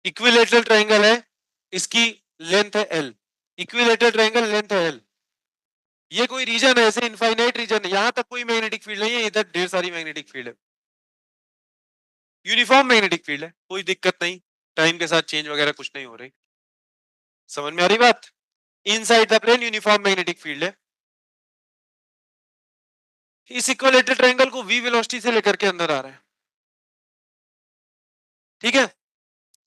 Equilateral triangle है, इसकी length है एल, इक्विलेटरल ट्रायंगल लेंथ है एल, ये कोई रीजन है, ऐसे इनफाइनाइट रीजन है, यहां तक कोई मैग्नेटिक फील्ड नहीं है, इधर ढेर सारी मैग्नेटिक फील्ड है, यूनिफॉर्म मैग्नेटिक फील्ड है, कोई दिक्कत नहीं, टाइम के साथ चेंज वगैरह कुछ नहीं हो रही, समझ में आ रही बात? Inside the plane uniform magnetic field है। इस इक्विलेटरल ट्रायंगल को v वेलोसिटी से लेकर के अंदर आ रहा है, ठीक है,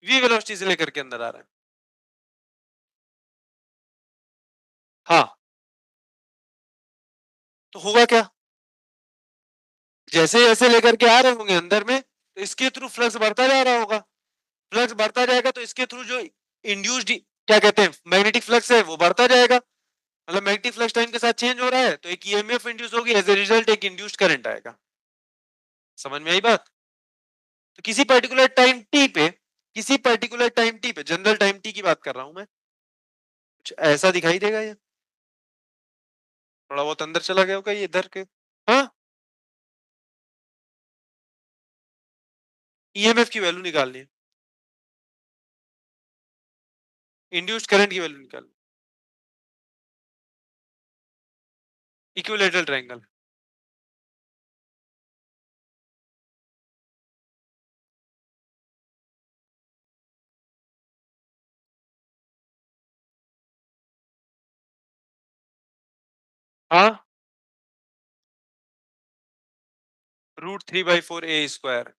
v वेलोसिटी से लेकर के अंदर आ रहा है, हाँ, तो होगा क्या, जैसे जैसे लेकर के आ रहे होंगे अंदर में, तो इसके थ्रू फ्लक्स बढ़ता जा रहा होगा, फ्लक्स बढ़ता जाएगा तो इसके थ्रू जो इंड्यूस्ड क्या कहते हैं मैग्नेटिक फ्लक्स है वो बढ़ता जाएगा, मतलब मैग्नेटिक फ्लक्स टाइम के साथ चेंज हो रहा है तो एक ईएमएफ इंड्यूस होगी, एज ए रिजल्ट एक इंड्यूस्ड करंट आएगा, समझ में आई बात? तो किसी पर्टिकुलर टाइम टी पे, किसी पर्टिकुलर टाइम टी पे, जनरल टाइम टी की बात कर रहा हूं मैं, कुछ ऐसा दिखाई देगा ये, थोड़ा बहुत अंदर चला गया होगा ये इधर के, हाँ, ईएमएफ की वैल्यू निकालनी है, इंड्यूस्ड करंट की वैल्यू निकालनी, इक्विलेटरल ट्रायंगल, हाँ, √3/4 a²,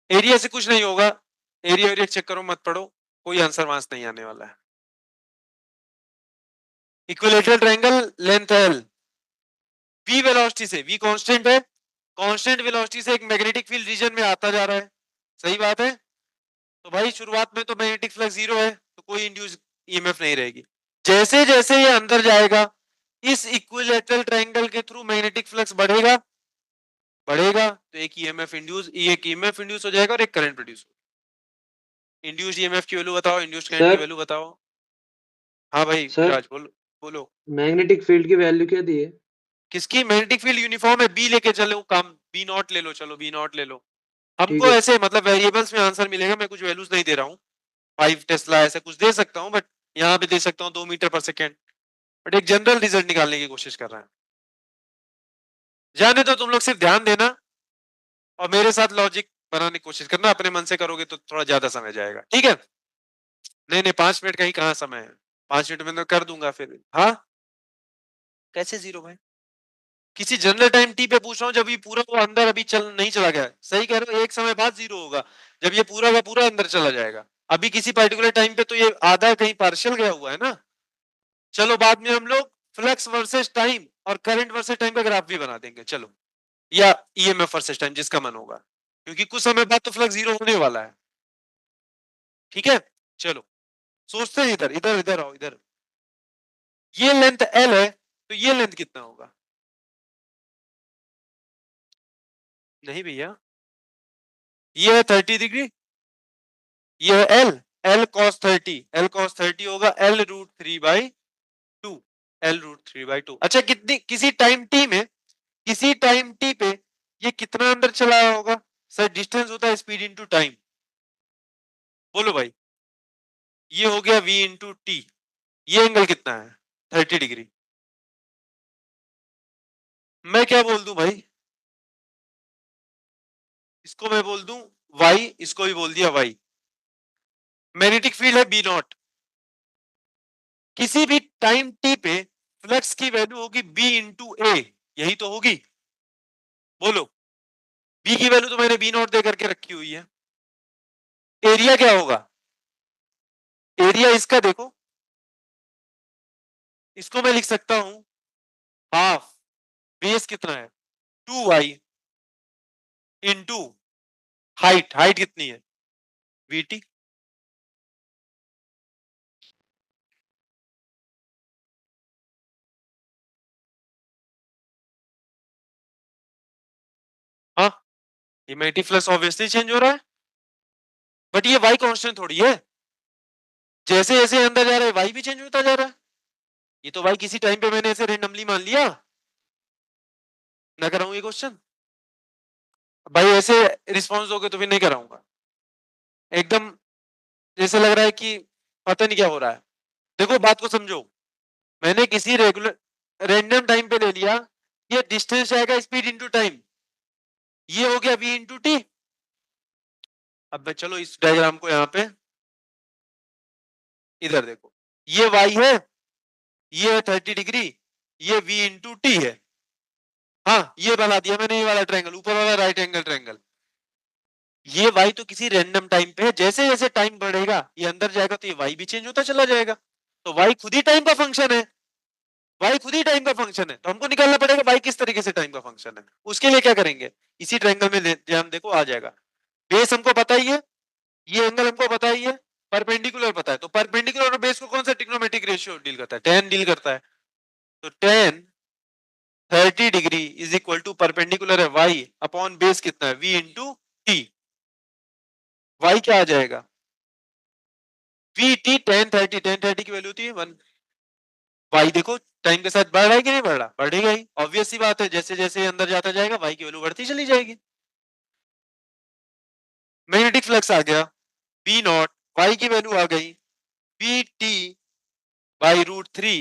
एरिया से कुछ नहीं होगा, एरिया एरिया चेक करो मत पढ़ो, कोई आंसर वहां से नहीं आने वाला है, equilateral triangle length L, v velocity से, v कांस्टेंट है, कांस्टेंट वेलोसिटी से एक मैग्नेटिक फील्ड रीजन में आता जा रहा है, सही बात है, तो भाई शुरुआत में तो मैग्नेटिक फ्लक्स जीरो है तो कोई इंड्यूस ईएमएफ नहीं रहेगी, जैसे जैसे ये अंदर जाएगा इस इक्विलेटरल ट्रायंगल के थ्रू मैग्नेटिक फ्लक्स बढ़ेगा, बढ़ेगा तो एक ईएमएफ इंड्यूस, एक ईएमएफ इंड्यूस हो जाएगा और एक करंट प्रोड्यूस हो, इंड्यूस्ड ईएमएफ की वैल्यू बताओ, इंड्यूस्ड करंट की सर वैल्यू बताओ, हाँ भाई सर विराज बोलो, बोलो, मैग्नेटिक फील्ड की वैल्यू क्या दी है? किसकी मैग्नेटिक फील्ड यूनिफॉर्म है, बी लेके चलो काम, बी नॉट ले लो, चलो बी नॉट ले लो, ठीक हमको है ऐसे मतलब वेरिएबल्स में आंसर मिलेगा, मैं कुछ वैल्यूज नहीं दे रहा हूँ, 5 टेस्ला ऐसे कुछ दे सकता हूँ, बट यहाँ पे दे सकता हूँ 2 मीटर पर सेकेंड, बट एक जनरल रिजल्ट निकालने की कोशिश कर रहा है, जाने तो तुम लोग सिर्फ ध्यान देना और मेरे साथ लॉजिक बनाने की कोशिश करना, अपने मन से करोगे तो थोड़ा ज्यादा समय जाएगा, ठीक है, नहीं नहीं 5 मिनट कहीं कहाँ समय है, 5 मिनट में तो कर दूंगा फिर, हाँ, कैसे जीरो भाई, किसी जनरल टाइम टी पे पूछ रहा हूँ, जब ये पूरा वो अंदर अभी चल नहीं चला गया, सही कह रहे हो, एक समय बाद जीरो होगा, जब ये पूरा का पूरा अंदर चला जाएगा, अभी किसी पर्टिकुलर टाइम पे तो ये आधा कहीं पार्शियल गया हुआ है ना, चलो बाद में हम लोग फ्लक्स वर्सेस टाइम और करंट वर्सेस टाइम का ग्राफ भी बना देंगे, चलो, या ईएमएफ वर्सेस टाइम जिसका मन होगा, क्योंकि कुछ समय बाद तो फ्लक्स जीरो होने वाला है, ठीक है, चलो सोचते हैं, इधर इधर इधर आओ इधर, ये लेंथ एल है तो ये लेंथ कितना होगा, नहीं भैया, ये है 30 डिग्री, ये है एल, एल कॉस 30 होगा L√3/2, L√3/2, अच्छा कितनी, किसी टाइम टी में, किसी टाइम टी पे ये कितना अंदर चला होगा, सर डिस्टेंस होता है स्पीड इनटू टाइम, बोलो भाई, ये हो गया v इंटू टी, ये एंगल कितना है 30 डिग्री, मैं क्या बोल दूं भाई, इसको मैं बोल दूं y, इसको भी बोल दिया y, मैग्नेटिक फील्ड है बी नॉट, किसी भी टाइम टी पे फ्लक्स की वैल्यू होगी b इंटू ए, यही तो होगी, बोलो, b की वैल्यू तो मैंने बी नॉट दे करके रखी हुई है, एरिया क्या होगा, एरिया इसका देखो, इसको मैं लिख सकता हूं हाफ, बेस कितना है 2y इंटू हाइट, हाइट कितनी है vt, हाँ, ये मैग्नेटिक फ्लक्स ऑब्वियसली चेंज हो रहा है, बट ये y कांस्टेंट थोड़ी है, जैसे जैसे अंदर जा रहा है y भी चेंज होता जा रहा है, ये तो y किसी टाइम पे मैंने ऐसे रेंडमली मान लिया, ना कराऊं ये क्वेश्चन, भाई ऐसे रिस्पॉन्स दोगे तो फिर नहीं कराऊंगा, एकदम जैसे लग रहा है कि पता नहीं क्या हो रहा है। देखो बात को समझो, मैंने किसी रेगुलर रैंडम टाइम पे ले लिया, ये डिस्टेंस आएगा स्पीड इंटू टाइम, ये हो गया v इंटू टी। अब मैं चलो इस डायग्राम को यहाँ पे इधर देखो, ये y है, ये है 30 डिग्री, ये v इंटू टी है। हाँ ये बना दिया मैंने, ये वाला ट्रायंगल, ऊपर वाला राइट एंगल ट्रायंगल। ये y तो किसी रैंडम टाइम पे है, जैसे जैसे टाइम बढ़ेगा ये अंदर जाएगा तो ये y भी चेंज होता चला जाएगा। तो y खुद ही टाइम का फंक्शन है, y खुद ही टाइम का फंक्शन है, तो हमको निकालना पड़ेगा y किस तरीके से टाइम का फंक्शन है। उसके लिए क्या करेंगे, इसी ट्रायंगल में ध्यान देखो आ जाएगा। बेस हमको पता ही है, ये एंगल हमको पता ही है, परपेंडिकुलर पता है, तो परपेंडिकुलर और बेस को कौन सा ट्रिग्नोमेट्रिक रेशियो डील करता है, tan डील करता है। तो tan 30 degree is equal to perpendicular है y अपॉन बेस कितना है v इंटू टी। y क्या आ जाएगा, v t tan 30 की वैल्यू थी 1। y देखो टाइम के साथ बढ़ रहा है कि नहीं बढ़ रहा, बढ़ेगा ही, ऑब्वियस सी बात है, जैसे जैसे अंदर जाता जाएगा y की वैल्यू बढ़ती चली जाएगी। मैग्नेटिक फ्लक्स आ गया b नॉट, y की वैल्यू आ गई v t by √3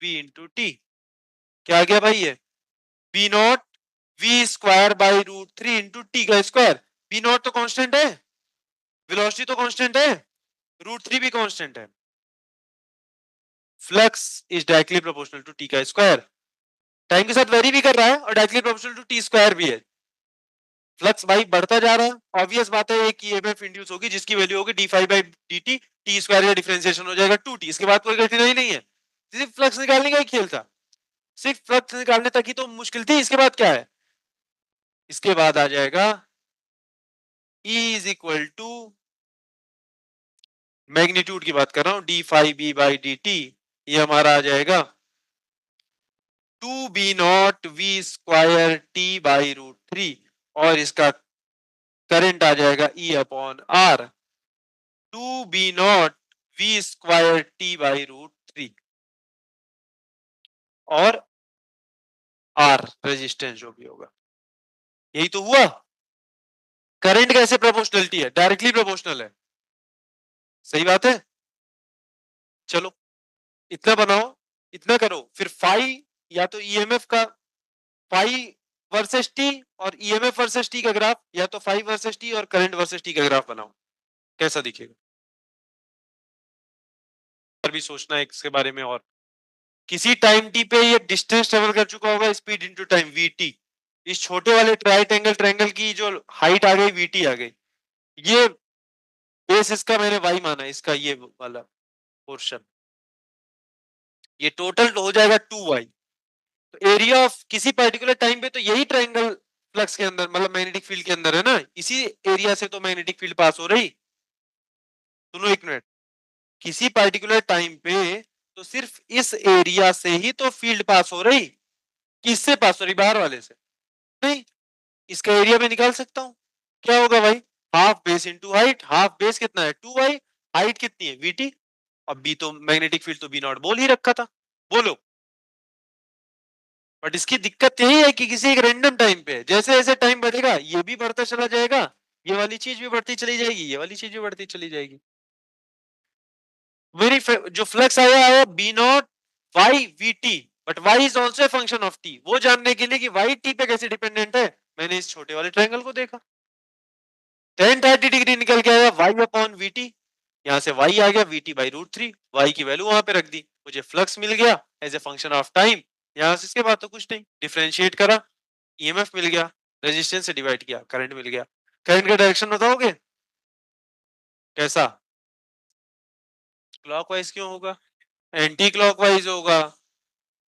v into t. क्या आ गया भाई ये b naught v square by √3 into t का स्क्वायर। बी नॉट तो कांस्टेंट है, वेलोसिटी तो कांस्टेंट है, √3 भी कांस्टेंट है। Flux is directly proportional to t का स्क्वायर, टाइम के साथ वेरी भी कर रहा है और directly proportional to t square भी है। फ्लक्स भाई बढ़ता जा रहा है, ऑब्वियस बात है एक ईएमएफ इंड्यूस होगी जिसकी वैल्यू होगी d5 by dt, T square का डिफरेंशिएशन हो जाएगा 2t। इसके बाद कोई कठिनाई नहीं है, सिर्फ फ्लक्स निकालने का ही खेल था, सिर्फ फ्लक्स निकालने तक ही तो मुश्किल थी। इसके बाद क्या है, इसके बाद आ जाएगा E is equal to, magnitude की बात कर रहा हूं, d5b बाई dt, ये हमारा आ जाएगा 2b0 v square t by √3, और इसका करंट आ जाएगा E upon R 2b0 v square t by √3, और R रेजिस्टेंस जो भी होगा। यही तो हुआ। करंट कैसे प्रोपोर्शनलिटी है, डायरेक्टली प्रोपोर्शनल है, सही बात है। चलो इतना बनाओ, इतना करो, फिर फाई या तो ईएमएफ का फाई वर्सेस टी और ईएमएफ वर्सेस टी का ग्राफ, या तो फाई वर्सेस टी और करंट वर्सेस टी का ग्राफ बनाओ, कैसा दिखेगा। और भी सोचना है इसके बारे में, और किसी टाइम टी पे ये डिस्टेंस ट्रेवल कर चुका होगा स्पीड इनटू टाइम वीटी, इस छोटे वाले ट्रायंगल की जो हाइट आ गई वीटी आ गई, ये बेस इसका मैंने वाई माना, इसका ये वाला पोर्शन, ये टोटल हो जाएगा 2y। तो एरिया ऑफ किसी पर्टिकुलर टाइम पे तो यही ट्रायंगल फ्लक्स के अंदर मतलब मैग्नेटिक फील्ड के अंदर है ना, इसी एरिया से तो मैग्नेटिक फील्ड पास हो रही। सुनो एक मिनट, किसी पर्टिकुलर टाइम पे तो सिर्फ इस एरिया से ही तो फील्ड पास हो रही, किससे पास हो रही, बाहर वाले से नहीं। इसका एरिया में निकाल सकता हूं, क्या होगा भाई, half base into height, half base कितना है 2y, हाइट कितनी है vt, अब बी तो मैग्नेटिक फील्ड तो बी नॉट बोल ही रखा था, बोलो। बट इसकी दिक्कत यही है कि किसी एक रैंडम टाइम पे जैसे जैसे टाइम बढ़ेगा ये भी बढ़ता चला जाएगा, ये वाली चीज भी बढ़ती चली जाएगी, ये वाली चीज भी बढ़ती चली जाएगी। मेरी जो फ्लक्स आया है b naught y v t, but y is also function of t, वो जानने के लिए कि वाई टी पे कैसे डिपेंडेंट है, मैंने इस छोटे वाले ट्रायंगल को देखा। tan 30 डिग्री निकल के आया वाई अपॉन वी टी, यहाँ से y आ गया vt बाई √3, y की वैल्यू वहां पे रख दी, मुझे फ्लक्स मिल गया as a function of time. यहाँ से इसके बाद तो कुछ नहीं, डिफरेंशिएट करा, ईएमएफ मिल गया, रेजिस्टेंस से डिवाइड किया, करंट मिल गया। करंट का डायरेक्शन बताओगे कैसा, क्लॉकवाइज क्यों होगा, एंटी क्लॉकवाइज होगा।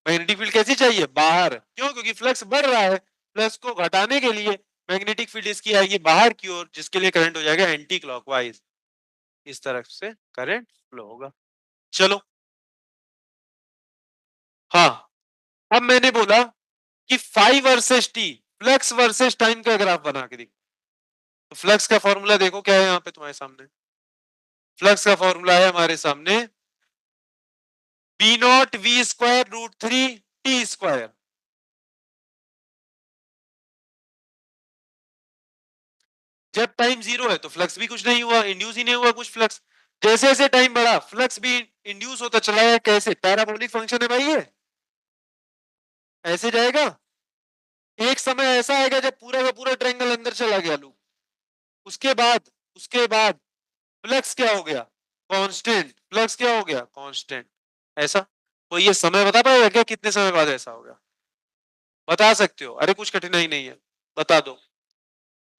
मैग्नेटिक फील्ड कैसी चाहिए, बाहर, क्यों, क्योंकि फ्लक्स बढ़ रहा है, फ्लक्स को घटाने के लिए मैग्नेटिक फील्ड इसकी आएगी बाहर की ओर, जिसके लिए करंट हो जाएगा एंटी क्लॉकवाइज, इस तरफ से करंट फ्लो होगा। चलो हाँ, अब मैंने बोला कि phi versus t, flux versus time का ग्राफ बना के दिखो। तो फ्लक्स का फॉर्मूला देखो क्या है यहाँ पे तुम्हारे सामने, फ्लक्स का फॉर्मूला है हमारे सामने b naught v square √3 t square. जब टाइम जीरो है तो फ्लक्स भी कुछ नहीं हुआ, इंड्यूस ही नहीं हुआ कुछ फ्लक्स। जैसे जैसे टाइम बढ़ा फ्लक्स भी इंड्यूस होता चला गया। कैसे? पैराबोलिक फंक्शन है भाई ये, ऐसे जाएगा। एक समय ऐसा आएगा जब पूरा का पूरा ट्रायंगल अंदर चला गया लूप, उसके बाद फ्लक्स क्या हो गया? कांस्टेंट। फ्लक्स क्या हो गया? कांस्टेंट। ऐसा तो ये समय बता पाएगा क्या कितने समय बाद ऐसा होगा? बता सकते हो, अरे कुछ कठिनाई नहीं है, बता दो।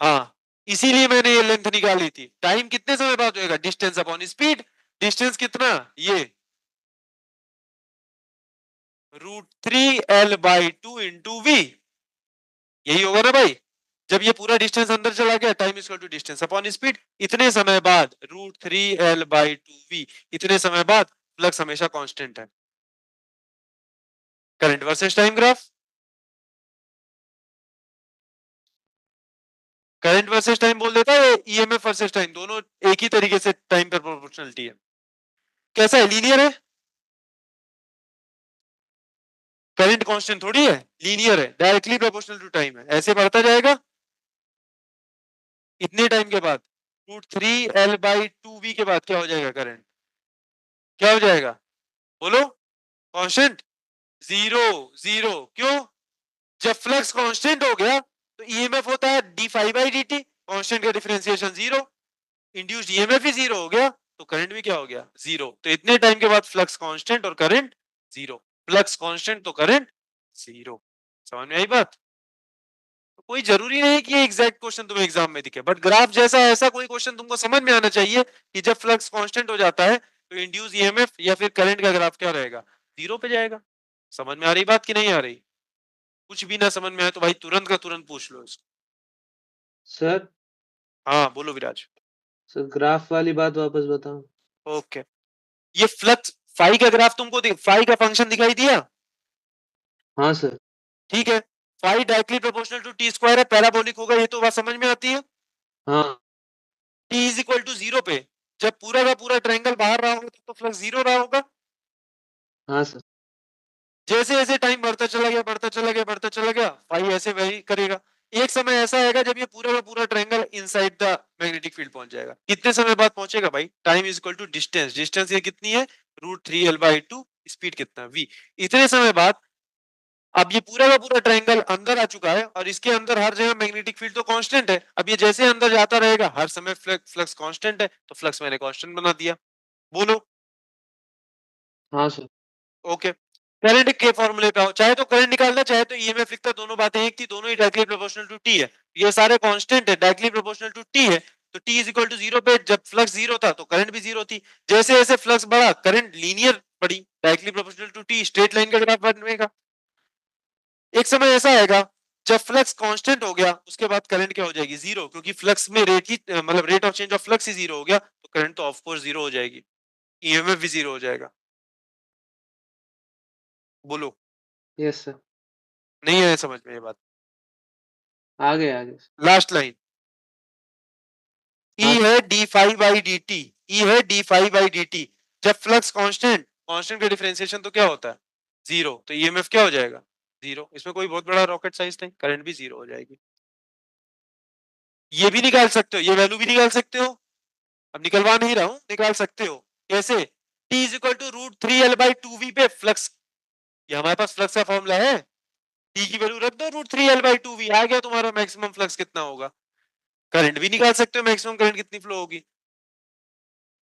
हाँ, इसीलिए मैंने ये लेंथ निकाली थी। टाइम कितने समय बाद होएगा? Distance upon speed. डिस्टेंस कितना? ये √3L/2 इंटू वी, यही होगा ना भाई। जब ये पूरा डिस्टेंस अंदर चला गया, time equal to distance upon speed. इतने समय बाद √3L/2 वी, इतने समय बाद फ्लक्स हमेशा कांस्टेंट है। Current versus time graph. Current versus time बोल देता है, ईएमएफ वर्सेस टाइम, दोनों एक ही तरीके से टाइम पर प्रोपोर्शनलिटी है। कैसा है? लीनियर है। करंट कांस्टेंट थोड़ी है, लीनियर है, डायरेक्टली प्रोपोर्शनल टू टाइम है, ऐसे बढ़ता जाएगा। इतने टाइम के बाद √3L/2 वी के बाद क्या हो जाएगा? करंट क्या हो जाएगा? बोलो। कांस्टेंट। जीरो। जीरो क्यों? जब फ्लक्स कांस्टेंट हो गया तो ईएमएफ होता है d∅dt, कांस्टेंट का डिफरेंशिएशन जीरो, इंड्यूस्ड ईएमएफ ही जीरो हो गया, तो करंट भी क्या हो गया? जीरो। तो इतने टाइम के बाद फ्लक्स कांस्टेंट और करंट जीरो। फ्लक्स कांस्टेंट तो करंट जीरो। समझ में आई बात? तो कोई जरूरी नहीं कि ये एग्जैक्ट क्वेश्चन तुम्हें एग्जाम में दिखे, बट ग्राफ जैसा ऐसा कोई क्वेश्चन तुमको समझ में आना चाहिए कि जब फ्लक्स कांस्टेंट हो जाता है तो इंड्यूस ईएमएफ या फिर करंट का ग्राफ क्या रहेगा? जीरो पे जाएगा। समझ में आ रही बात कि नहीं आ रही? कुछ भी ना समझ में आए तो भाई तुरंत का तुरंत पूछ लो इसको। सर हाँ बोलो विराज। सर ग्राफ वाली बात वापस बताओ। ओके, ये फ्लक्स फाई का ग्राफ तुमको फाई का फंक्शन दिखाई दिया? हाँ सर। ठीक है। Phi directly proportional to t square है, पैराबोलिक होगा, ये तो बात समझ में आती है। हाँ। T is equal to zero पे जब पूरा का पूरा ट्रायंगल बाहर रहा होगा तो फ्लक्स जीरो रहा होगा। हाँ सर। जैसे जैसे टाइम बढ़ता चला गया बढ़ता चला गया बढ़ता चला गया, फाई ऐसे वही करेगा। एक समय ऐसा आएगा जब ये पूरा का पूरा triangle inside the magnetic field पहुंच जाएगा। कितने समय बाद पहुंचेगा भाई? Time is equal to distance, distance ये कितनी है? √3L/2, स्पीड कितना? वी। इतने समय बाद अब ये पूरा का पूरा ट्रायंगल अंदर आ चुका है और इसके अंदर हर जगह मैग्नेटिक फील्ड तो कांस्टेंट है। अब ये जैसे अंदर जाता रहेगा हर समय फ्लक्स कांस्टेंट है, तो फ्लक्स मैंने कांस्टेंट बना दिया। बोलो। हाँ सर। ओके। करंट के फॉर्मूले पे आओ, चाहे तो करंट निकालना चाहे तो ईएमएफ लिखता, दोनों बातें एक थी, दोनों ही डायरेक्टली प्रोपोर्शनल टू टी है। ये सारे कांस्टेंट है, डायरेक्टली प्रोपोर्शनल टू टी है, तो t is equal to zero पे जब फ्लक्स जीरो था तो करंट भी जीरो थी। जैसे जैसे फ्लक्स बढ़ा करंट लीनियर बढ़ी, directly proportional to t, straight line का ग्राफ बनेगा। एक समय ऐसा आएगा जब फ्लक्स कांस्टेंट हो गया, उसके बाद करंट क्या हो जाएगी? जीरो, क्योंकि फ्लक्स में रेट ही मतलब rate of change of flux he zero हो गया, तो करंट तो ऑफ कोर्स जीरो हो जाएगी, ईएमएफ भी जीरो हो जाएगा। बोलो। Yes sir. नहीं आया समझ में ये बात? आगे आगे। Last line. ई हाँ सर। है d∅/dt, ई है d∅/dt। जब फ्लक्स कांस्टेंट, कांस्टेंट का डिफरेंशिएशन तो क्या होता है? जीरो, तो ईएमएफ क्या हो जाएगा? जीरो। इसमें कोई बहुत बड़ा रॉकेट साइंस नहीं, करंट भी जीरो हो जाएगी। ये भी निकाल सकते हो, ये वैल्यू भी निकाल सकते हो। अब निकलवा नहीं रहा हूं, निकाल सकते हो। कैसे? t is equal to √3L/2 v पे फ्लक्स, ये हमारे पास फ्लक्स का फॉर्मूला है। t की वैल्यू रख दो √3L/2 वी, आ गया तुम्हारा मैक्सिमम फ्लक्स कितना होगा। करंट भी निकाल सकते हो, मैक्सिमम करंट कितनी फ्लो होगी।